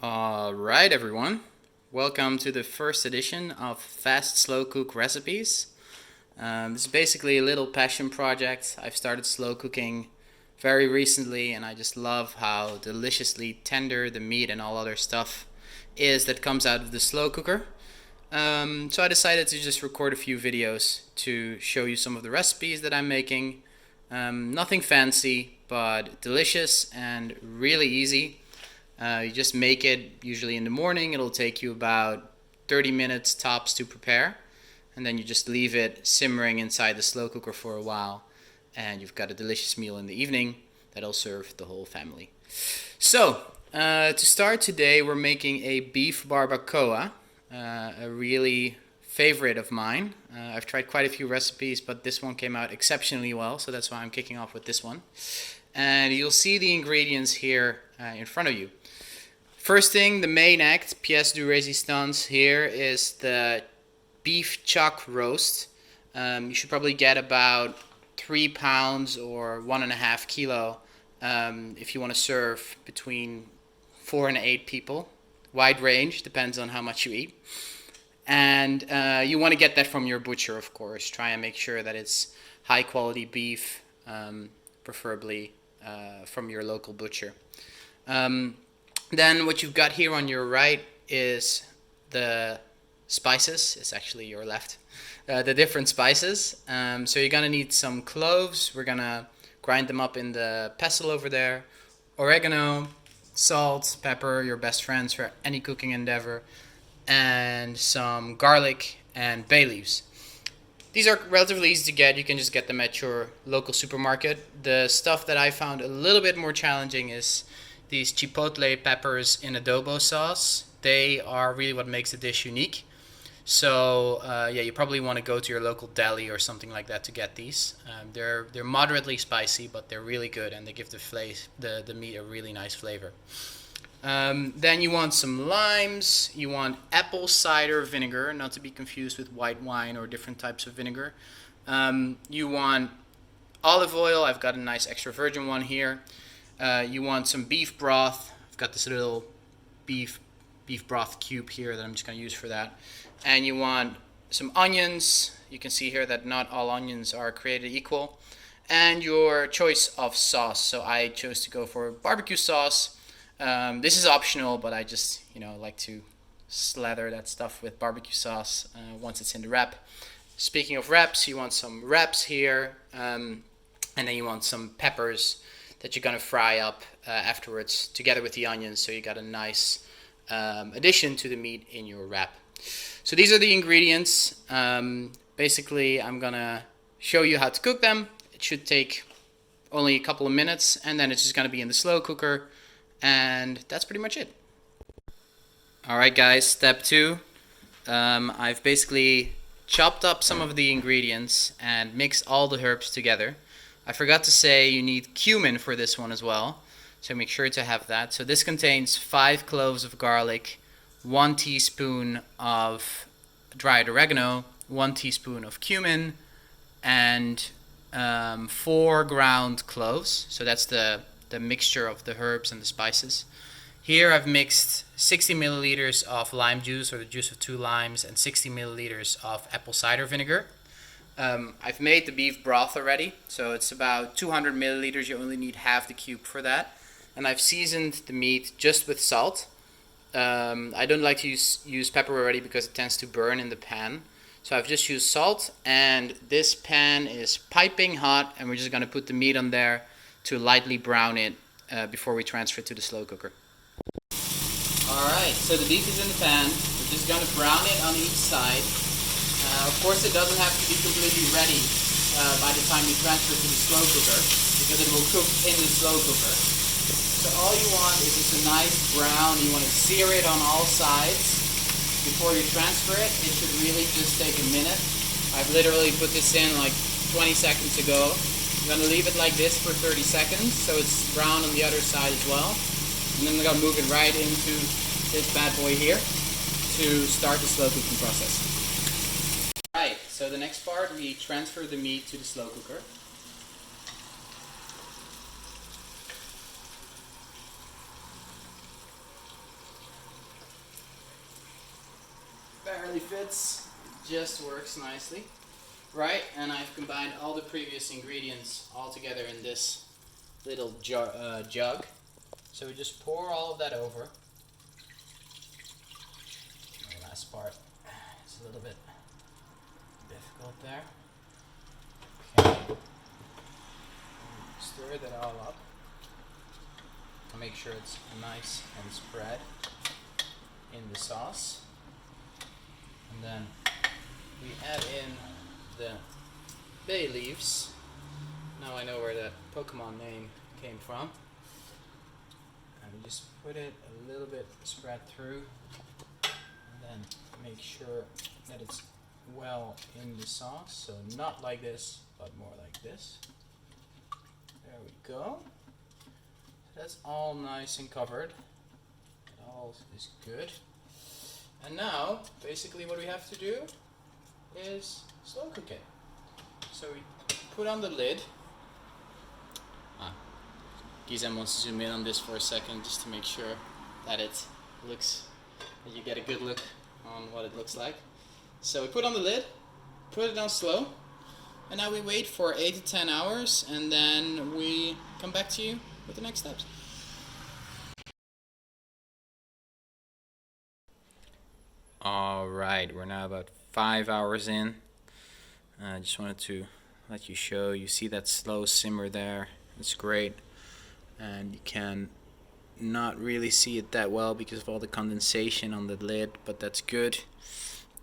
Alright everyone, welcome to the first edition of Fast Slow Cook Recipes. This is basically a little passion project. I've started slow cooking very recently and I just love how deliciously tender the meat and all other stuff is that comes out of the slow cooker. So I decided to just record a few videos to show you some of the recipes that I'm making. Nothing fancy, but delicious and really easy. You just make it usually in the morning. It'll take you about 30 minutes tops to prepare. And then you just leave it simmering inside the slow cooker for a while. And you've got a delicious meal in the evening that'll serve the whole family. So, to start today, we're making a beef barbacoa. A really favorite of mine. I've tried quite a few recipes, but this one came out exceptionally well. So that's why I'm kicking off with this one. And you'll see the ingredients here in front of you. First thing, the main act, pièce de résistance here, is the beef chuck roast. You should probably get about 3 pounds or 1.5 kilo if you want to serve between 4 and 8 people. Wide range, depends on how much you eat. And you want to get that from your butcher, of course. Try and make sure that it's high quality beef, preferably from your local butcher. Then what you've got here on your right is the spices. It's actually your left. The different spices. So you're going to need some cloves. We're going to grind them up in the pestle over there. Oregano, salt, pepper, your best friends for any cooking endeavor. And some garlic and bay leaves. These are relatively easy to get. You can just get them at your local supermarket. The stuff that I found a little bit more challenging is these Chipotle peppers in Adobo Sauce. They are really what makes the dish unique. So yeah, you probably want to go to your local deli or something like that to get these. They're moderately spicy, but they're really good and they give the meat a really nice flavor. Then you want some limes. You want apple cider vinegar, not to be confused with white wine or different types of vinegar. You want olive oil. I've got a nice extra virgin one here. You want some beef broth. I've got this little beef broth cube here that I'm just going to use for that. And you want some onions. You can see here that not all onions are created equal. And your choice of sauce. So I chose to go for barbecue sauce. This is optional, but I just like to slather that stuff with barbecue sauce once it's in the wrap. Speaking of wraps, you want some wraps here, and then you want some peppers that you're going to fry up afterwards together with the onions, so you got a nice addition to the meat in your wrap. So these are the ingredients. Basically, I'm going to show you how to cook them. It should take only a couple of minutes, and then it's just going to be in the slow cooker, and that's pretty much it. Alright guys, step 2. I've basically chopped up some of the ingredients and mixed all the herbs together. I forgot to say you need cumin for this one as well, so make sure to have that. So this contains 5 cloves of garlic, 1 teaspoon of dried oregano, 1 teaspoon of cumin, and 4 ground cloves. So that's the mixture of the herbs and the spices. Here I've mixed 60 milliliters of lime juice, or the juice of 2 limes, and 60 milliliters of apple cider vinegar. I've made the beef broth already, so it's about 200 milliliters. You only need half the cube for that. And I've seasoned the meat just with salt. I don't like to use pepper already because it tends to burn in the pan. So I've just used salt, and this pan is piping hot, and we're just going to put the meat on there to lightly brown it before we transfer it to the slow cooker. Alright, so the beef is in the pan. We're just going to brown it on each side. Of course, it doesn't have to be completely ready by the time you transfer it to the slow cooker, because it will cook in the slow cooker. So all you want is just a nice brown. You want to sear it on all sides before you transfer it. It should really just take a minute. I've literally put this in like 20 seconds ago. I'm going to leave it like this for 30 seconds so it's brown on the other side as well. And then I'm going to move it right into this bad boy here to start the slow cooking process. Alright, so the next part, we transfer the meat to the slow cooker. barely fits. It just works nicely. Right, and I've combined all the previous ingredients all together in this little jug. So we just pour all of that over. The last part is a little bit difficult there. Okay. Stir that all up. And make sure it's nice and spread in the sauce. And then we add in the bay leaves. Now I know where that Pokemon name came from. And we just put it a little bit spread through. And then make sure that it's well in the sauce. So not like this, but more like this. There we go. That's all nice and covered. It all is good. And now, basically what we have to do is slow cook it. So we put on the lid. Gizem wants to zoom in on this for a second just to make sure that it looks, that you get a good look on what it looks like. So we put on the lid, put it on slow, and now we wait for 8 to 10 hours, and then we come back to you with the next steps. Alright, we're now about 5 hours in. I just wanted to let you show, you see that slow simmer there, it's great. And you can not really see it that well because of all the condensation on the lid, but that's good.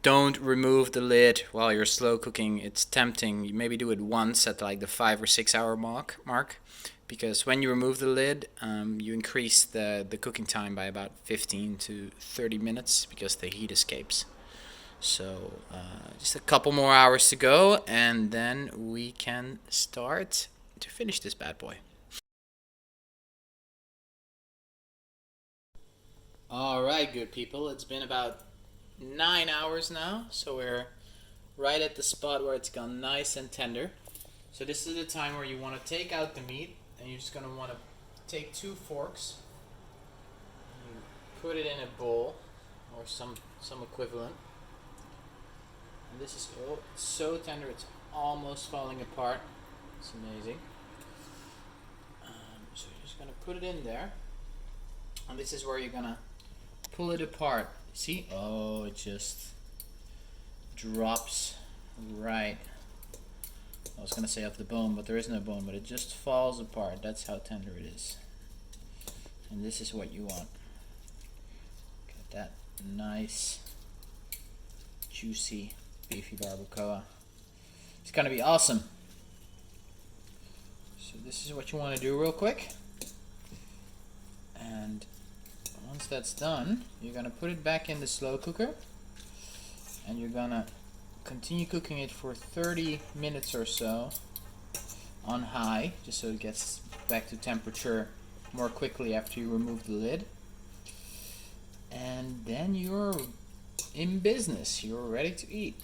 Don't remove the lid while you're slow cooking. It's tempting. You maybe do it once at like the 5 or 6 hour mark, because when you remove the lid, you increase the cooking time by about 15 to 30 minutes because the heat escapes. So just a couple more hours to go, and then we can start to finish this bad boy. Alright, good people, it's been about 9 hours now, so we're right at the spot where it's gone nice and tender. So this is the time where you want to take out the meat, and you're just going to want to take 2 forks, you put it in a bowl or some equivalent, and this is so tender it's almost falling apart. It's amazing. So you're just going to put it in there, and this is where you're going to pull it apart. See? Oh, it just drops right. I was gonna say off the bone, but there is no bone, but it just falls apart. That's how tender it is. And this is what you want. Get that nice, juicy, beefy barbacoa. It's gonna be awesome. So this is what you want to do real quick. And once that's done, you're gonna put it back in the slow cooker, and you're gonna continue cooking it for 30 minutes or so on high, just so it gets back to temperature more quickly after you remove the lid. And then you're in business. You're ready to eat.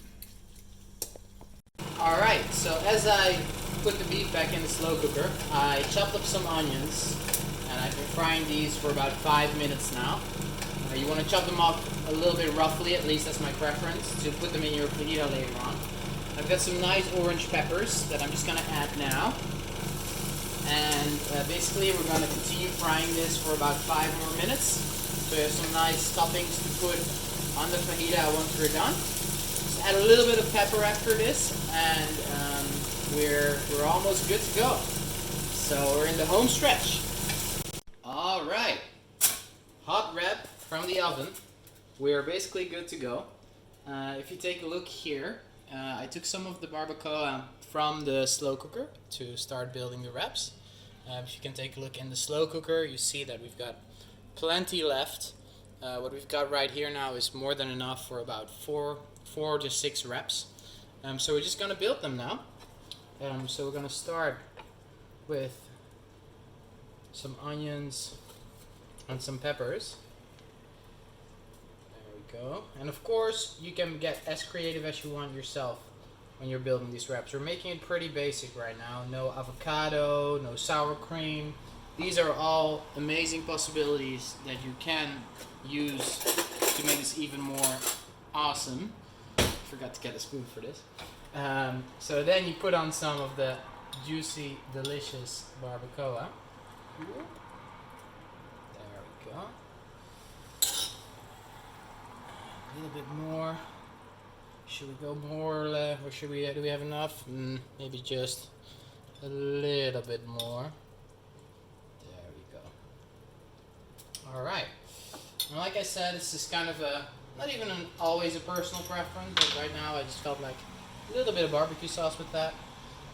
Alright, so as I put the beef back in the slow cooker, I chopped up some onions. And I've been frying these for about 5 minutes now. You want to chop them up a little bit roughly, at least that's my preference, to put them in your fajita later on. I've got some nice orange peppers that I'm just going to add now. And basically we're going to continue frying this for about 5 more minutes. So we have some nice toppings to put on the fajita once we're done. Just add a little bit of pepper after this, and we're almost good to go. So we're in the home stretch. Alright, hot wrap from the oven. We're basically good to go. If you take a look here, I took some of the barbacoa from the slow cooker to start building the wraps. If you can take a look in the slow cooker, you see that we've got plenty left. What we've got right here now is more than enough for about 4 to 6 wraps. So we're just going to build them now. So we're going to start with some onions and some peppers. There we go. And of course, you can get as creative as you want yourself when you're building these wraps. We're making it pretty basic right now. No avocado, no sour cream. These are all amazing possibilities that you can use to make this even more awesome. Forgot to get a spoon for this. So then you put on some of the juicy, delicious barbacoa. There we go. A little bit more. Should we go more, or should we? Do we have enough? Maybe just a little bit more. There we go. All right. And like I said, this is kind of not even always a personal preference, but right now I just felt like a little bit of barbecue sauce with that.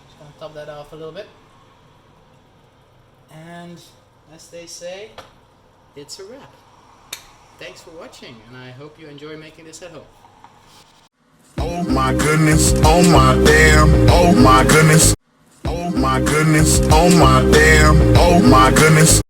Just gonna top that off a little bit. And as they say, it's a wrap. Thanks for watching, and I hope you enjoy making this at home. Oh my goodness, oh my damn, oh my goodness, oh my goodness, oh my damn, oh my goodness.